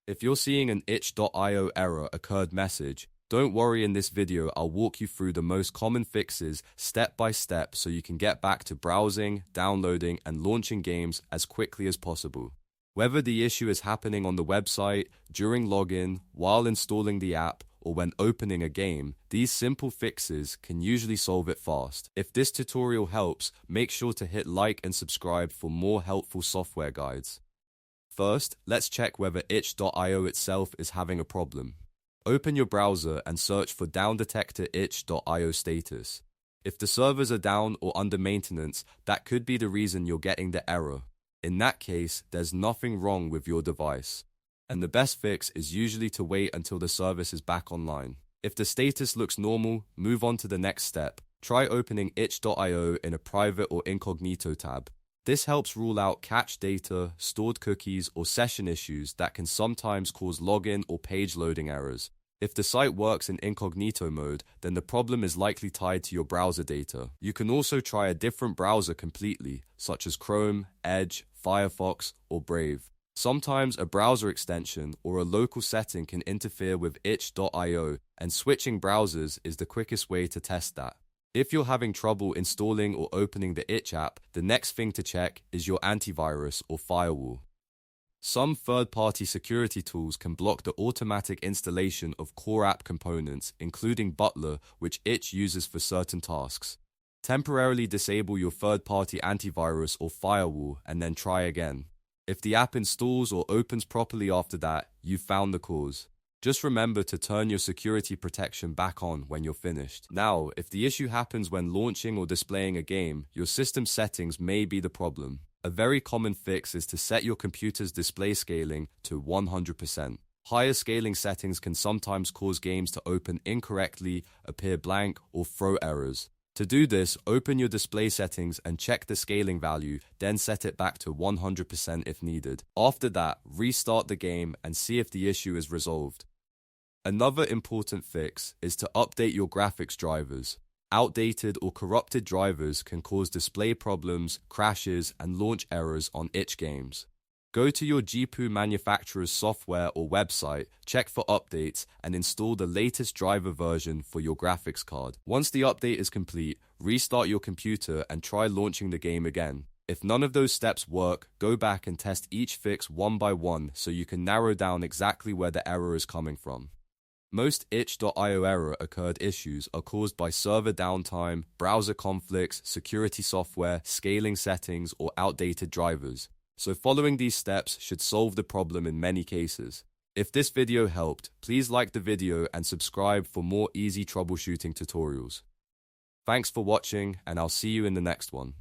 If you're seeing an itch.io error occurred message, don't worry, in this video I'll walk you through the most common fixes step by step so you can get back to browsing, downloading, and launching games as quickly as possible. Whether the issue is happening on the website, during login, while installing the app, or when opening a game, these simple fixes can usually solve it fast. If this tutorial helps, make sure to hit like and subscribe for more helpful software guides. First, let's check whether itch.io itself is having a problem. Open your browser and search for Downdetector itch.io status. If the servers are down or under maintenance, that could be the reason you're getting the error. In that case, there's nothing wrong with your device. And the best fix is usually to wait until the service is back online. If the status looks normal, move on to the next step. Try opening itch.io in a private or incognito tab. This helps rule out cached data, stored cookies, or session issues that can sometimes cause login or page loading errors. If the site works in incognito mode, then the problem is likely tied to your browser data. You can also try a different browser completely, such as Chrome, Edge, Firefox, or Brave. Sometimes a browser extension or a local setting can interfere with itch.io, and switching browsers is the quickest way to test that. If you're having trouble installing or opening the Itch app, the next thing to check is your antivirus or firewall. Some third-party security tools can block the automatic installation of core app components, including Butler, which Itch uses for certain tasks. Temporarily disable your third-party antivirus or firewall and then try again. If the app installs or opens properly after that, you've found the cause. Just remember to turn your security protection back on when you're finished. Now, if the issue happens when launching or displaying a game, your system settings may be the problem. A very common fix is to set your computer's display scaling to 100%. Higher scaling settings can sometimes cause games to open incorrectly, appear blank, or throw errors. To do this, open your display settings and check the scaling value, then set it back to 100% if needed. After that, restart the game and see if the issue is resolved. Another important fix is to update your graphics drivers. Outdated or corrupted drivers can cause display problems, crashes, and launch errors on itch games. Go to your GPU manufacturer's software or website, check for updates, and install the latest driver version for your graphics card. Once the update is complete, restart your computer and try launching the game again. If none of those steps work, go back and test each fix one by one so you can narrow down exactly where the error is coming from. Most itch.io error occurred issues are caused by server downtime, browser conflicts, security software, scaling settings, or outdated drivers. So following these steps should solve the problem in many cases. If this video helped, please like the video and subscribe for more easy troubleshooting tutorials. Thanks for watching, and I'll see you in the next one.